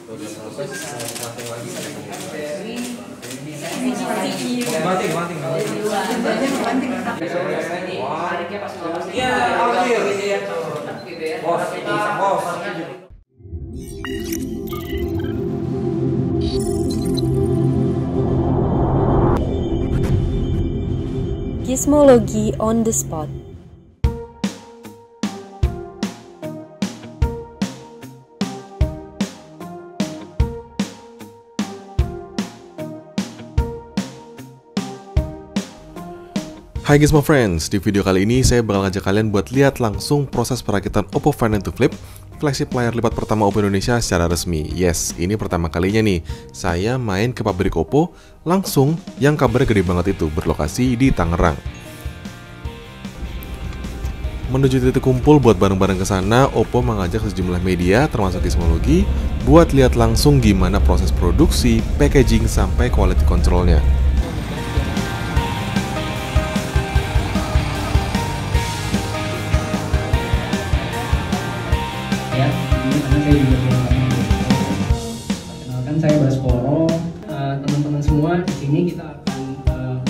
bagian proses banting lagi banting. Iya, bos. Gizmology on the spot. Hai Gizmo Friends, di video kali ini saya bakal ngajak kalian buat lihat langsung proses perakitan Oppo Find N2 Flip, flagship layar lipat pertama Oppo Indonesia secara resmi. Yes, ini pertama kalinya nih, saya main ke pabrik Oppo, langsung yang kabarnya gede banget itu, berlokasi di Tangerang. Menuju titik kumpul buat bareng-bareng ke sana, Oppo mengajak sejumlah media, termasuk Gizmology, buat lihat langsung gimana proses produksi, packaging, sampai quality controlnya. Ya, ini karena saya juga kenalkan saya Baskoro. Teman-teman semua di sini kita akan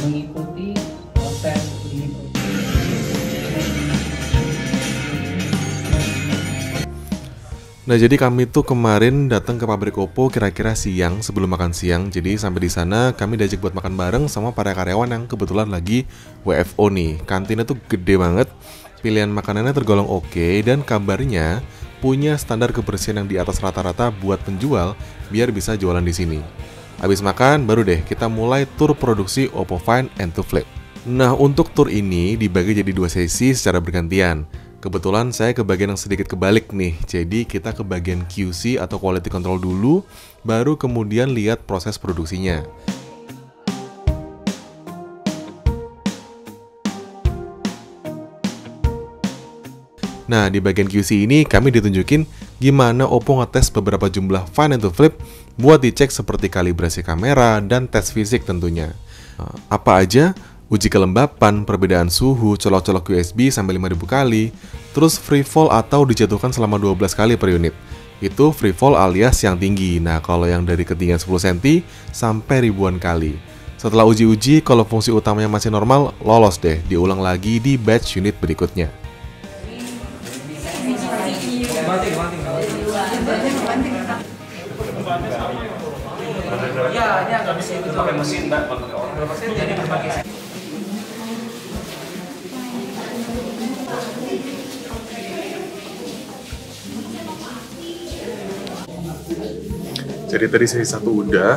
mengikuti proses ini. Nah, jadi kami tuh kemarin datang ke pabrik Oppo kira-kira siang sebelum makan siang. Jadi sampai di sana kami diajak buat makan bareng sama para karyawan yang kebetulan lagi WFO nih. Kantinnya tuh gede banget. Pilihan makanannya tergolong oke dan kabarnya punya standar kebersihan yang di atas rata-rata buat penjual biar bisa jualan di sini. Habis makan baru deh kita mulai tur produksi Oppo Find N2 Flip. Nah, untuk tur ini dibagi jadi 2 sesi secara bergantian. Kebetulan saya ke bagian yang sedikit kebalik nih. Jadi kita ke bagian QC atau quality control dulu, baru kemudian lihat proses produksinya. Nah, di bagian QC ini kami ditunjukin gimana Oppo ngetes beberapa jumlah Find N2 Flip buat dicek seperti kalibrasi kamera dan tes fisik tentunya. Apa aja? Uji kelembapan, perbedaan suhu, colok-colok USB sampai 5000 kali, terus free fall atau dijatuhkan selama 12 kali per unit. Itu free fall alias yang tinggi. Nah, kalau yang dari ketinggian 10 cm sampai ribuan kali. Setelah uji-uji, kalau fungsi utamanya masih normal, lolos deh, diulang lagi di batch unit berikutnya. Ya, ini agak mesin itu pakai mesin, Mbak. Pakai mesin jadi berbagai. Jadi tadi sesi 1 udah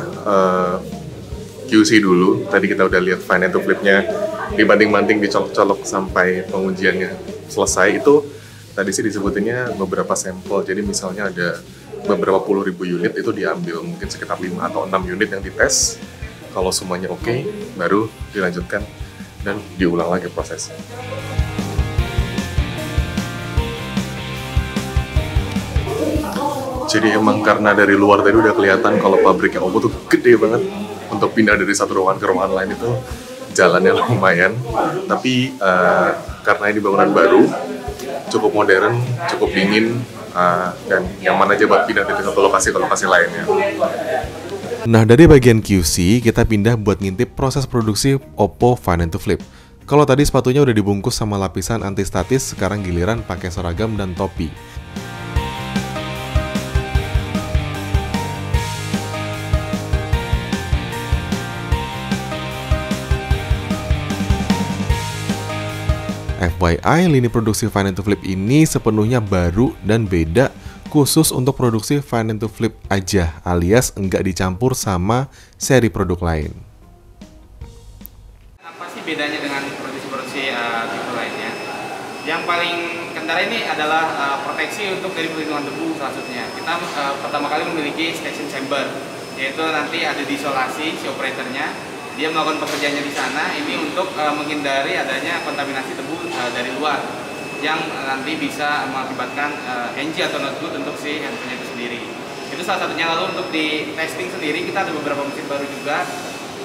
QC dulu. Tadi kita udah lihat Find N2 Flip-nya dibanting-banting, dicolok-colok sampai pengujiannya selesai. Itu tadi sih disebutinnya beberapa sampel. Jadi misalnya ada beberapa puluh ribu unit itu diambil, mungkin sekitar 5 atau 6 unit yang dites. Kalau semuanya oke, baru dilanjutkan dan diulang lagi prosesnya. Jadi emang karena dari luar tadi udah kelihatan kalau pabriknya Oppo tuh gede banget. Untuk pindah dari satu ruangan ke ruangan lain itu jalannya lumayan. Tapi karena ini bangunan baru, cukup modern, cukup dingin, dan nyaman aja buat pindah dari satu lokasi ke lokasi lainnya. Nah, dari bagian QC kita pindah buat ngintip proses produksi Oppo Find N2 Flip. Kalau tadi sepatunya udah dibungkus sama lapisan anti statis, sekarang giliran pakai seragam dan topi. FYI, lini produksi Find N2 Flip ini sepenuhnya baru dan beda, khusus untuk produksi Find N2 Flip aja, alias enggak dicampur sama seri produk lain. Apa sih bedanya dengan produksi-produksi tipe lainnya? Yang paling kendara ini adalah proteksi untuk dari perlindungan debu salah satunya. Kita pertama kali memiliki station chamber, yaitu nanti ada diisolasi si operatornya. Dia melakukan pekerjaannya di sana ini untuk menghindari adanya kontaminasi debu dari luar yang nanti bisa mengakibatkan NG atau not good untuk si handphone itu sendiri. Itu salah satunya. Lalu untuk di testing sendiri kita ada beberapa mesin baru juga.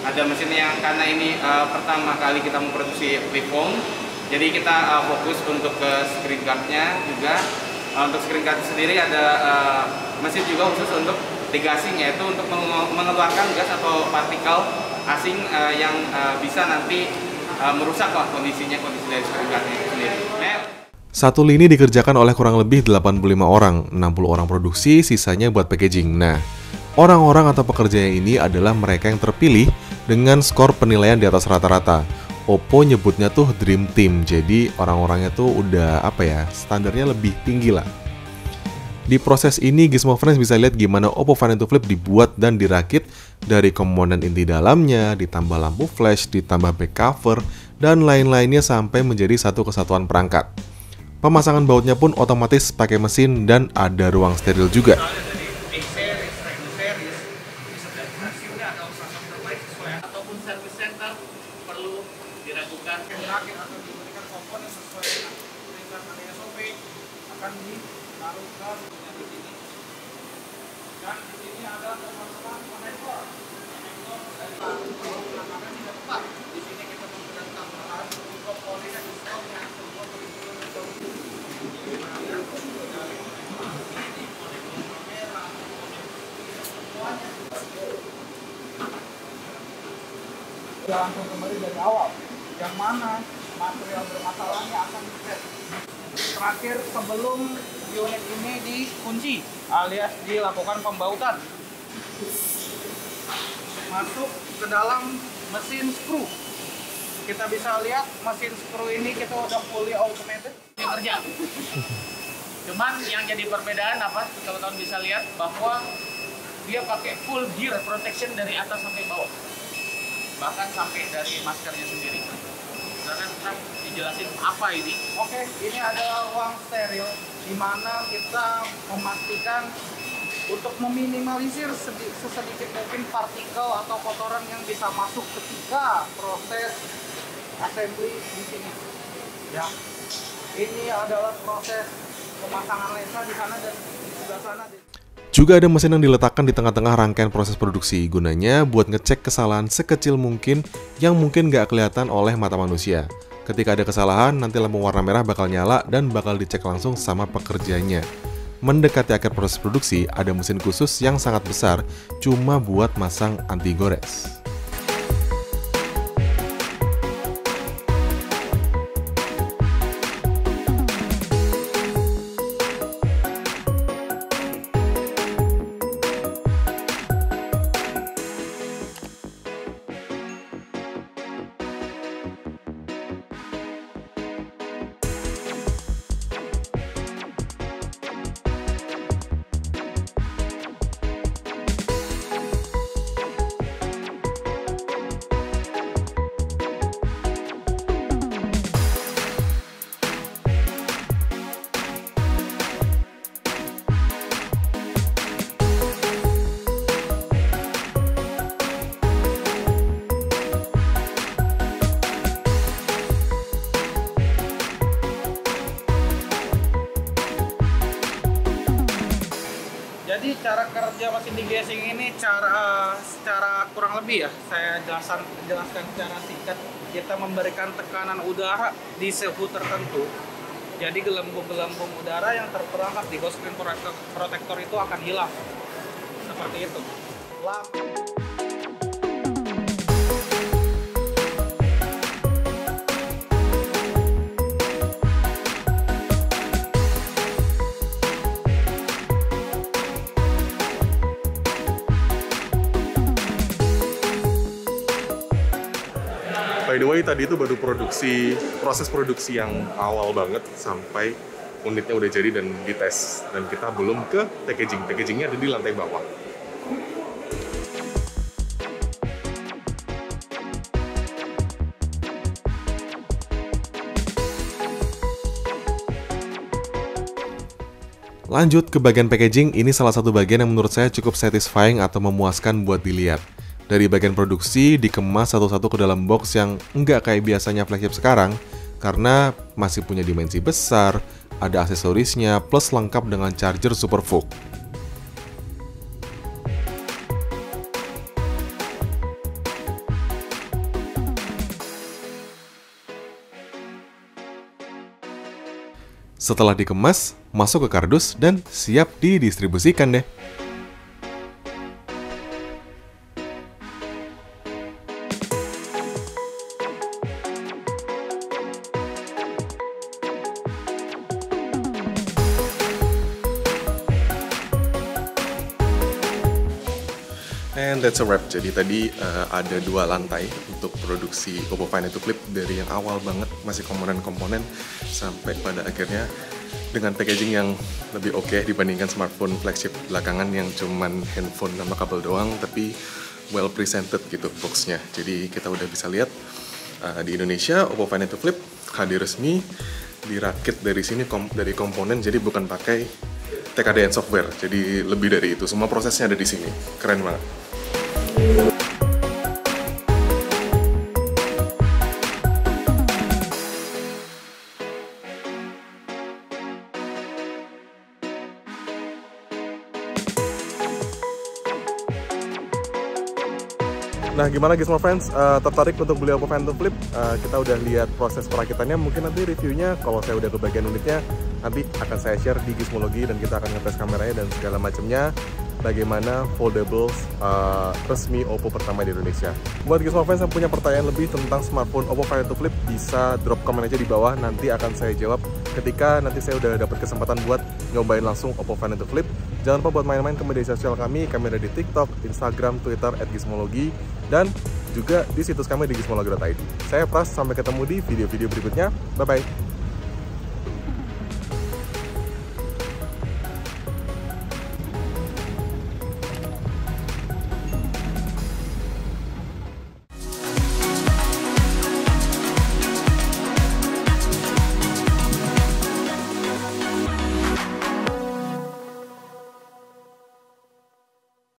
Ada mesin yang karena ini pertama kali kita memproduksi flip phone, jadi kita fokus untuk ke screen guardnya juga. Untuk screen guard sendiri ada mesin juga khusus untuk degassing, yaitu untuk mengeluarkan gas atau partikel asing yang bisa nanti merusak lah kondisi dari spring gasnya itu sendiri. Satu lini dikerjakan oleh kurang lebih 85 orang, 60 orang produksi, sisanya buat packaging. Nah, orang-orang atau pekerja ini adalah mereka yang terpilih dengan skor penilaian di atas rata-rata. Oppo nyebutnya tuh Dream Team, jadi orang-orangnya tuh udah standarnya lebih tinggi lah. Di proses ini, Gizmo Friends bisa lihat gimana Oppo Find N2 Flip dibuat dan dirakit dari komponen inti dalamnya, ditambah lampu flash, ditambah back cover, dan lain-lainnya sampai menjadi satu kesatuan perangkat. Pemasangan bautnya pun otomatis pakai mesin dan ada ruang steril juga. Ataupun service center perlu diragukan dirakit atau diberikan komponen sesuai dengan perintah SOP akan ditaruh ke di sini. Dan di sini ada teman-teman konektor dari penanganan tidak tepat. Di sini kita memberikan tambahan untuk komponen yang semua langsung kembali dari awal, yang mana material bermasalahnya akan dicek terakhir sebelum unit ini dikunci alias dilakukan pembautan. Masuk ke dalam mesin skru, kita bisa lihat mesin skru ini kita udah fully automated yang kerja. Cuman yang jadi perbedaan apa? Teman-teman bisa lihat bahwa dia pakai full gear protection dari atas sampai bawah, bahkan sampai dari maskernya sendiri. Silakan Kang dijelasin apa ini? Oke, ini adalah ruang steril di mana kita memastikan untuk meminimalisir sesedikit mungkin partikel atau kotoran yang bisa masuk ketika proses assembly di sini. Ya, ini adalah proses pemasangan lensa di sana dan di sebelah sana. Juga ada mesin yang diletakkan di tengah-tengah rangkaian proses produksi, gunanya buat ngecek kesalahan sekecil mungkin yang mungkin nggak kelihatan oleh mata manusia. Ketika ada kesalahan, nanti lampu warna merah bakal nyala dan bakal dicek langsung sama pekerjanya. Mendekati akhir proses produksi, ada mesin khusus yang sangat besar, cuma buat masang anti gores. Jadi cara kerja mesin degassing ini secara kurang lebih ya saya jelaskan secara singkat. Kita memberikan tekanan udara di suhu tertentu. Jadi gelembung-gelembung udara yang terperangkap di ghost screen protector itu akan hilang. Seperti itu. By the way, tadi itu baru proses produksi yang awal banget sampai unitnya udah jadi dan dites. Dan kita belum ke packaging. Packagingnya ada di lantai bawah. Lanjut ke bagian packaging, ini salah satu bagian yang menurut saya cukup satisfying atau memuaskan buat dilihat. Dari bagian produksi, dikemas satu-satu ke dalam box yang nggak kayak biasanya flagship sekarang, karena masih punya dimensi besar, ada aksesorisnya, plus lengkap dengan charger Supervook. Setelah dikemas, masuk ke kardus dan siap didistribusikan deh. And that's a wrap. Jadi tadi ada 2 lantai untuk produksi Oppo Find N2 Flip, dari yang awal banget masih komponen-komponen sampai pada akhirnya dengan packaging yang lebih oke dibandingkan smartphone flagship belakangan yang cuman handphone sama kabel doang, tapi well presented gitu boxnya. Jadi kita udah bisa lihat di Indonesia Oppo Find N2 Flip hadir resmi, dirakit dari sini dari komponen, jadi bukan pakai TKDN software. Jadi lebih dari itu, semua prosesnya ada di sini. Keren banget. Nah, gimana Gizmo Friends? Tertarik untuk beli Oppo Find N2 Flip? Kita udah lihat proses perakitannya, mungkin nanti reviewnya kalau saya udah kebagian unitnya nanti akan saya share di Gizmologi, dan kita akan ngetes kameranya dan segala macamnya, bagaimana foldables resmi Oppo pertama di Indonesia. Buat Gizmo Friends yang punya pertanyaan lebih tentang smartphone Oppo Find N2 Flip, bisa drop komen aja di bawah, nanti akan saya jawab ketika nanti saya udah dapat kesempatan buat nyobain langsung Oppo Find N2 Flip. Jangan lupa buat main-main ke media sosial kami ada di TikTok, Instagram, Twitter @Gizmologi, dan juga di situs kami di gizmologi.id. Saya Pras, sampai ketemu di video-video berikutnya. Bye-bye.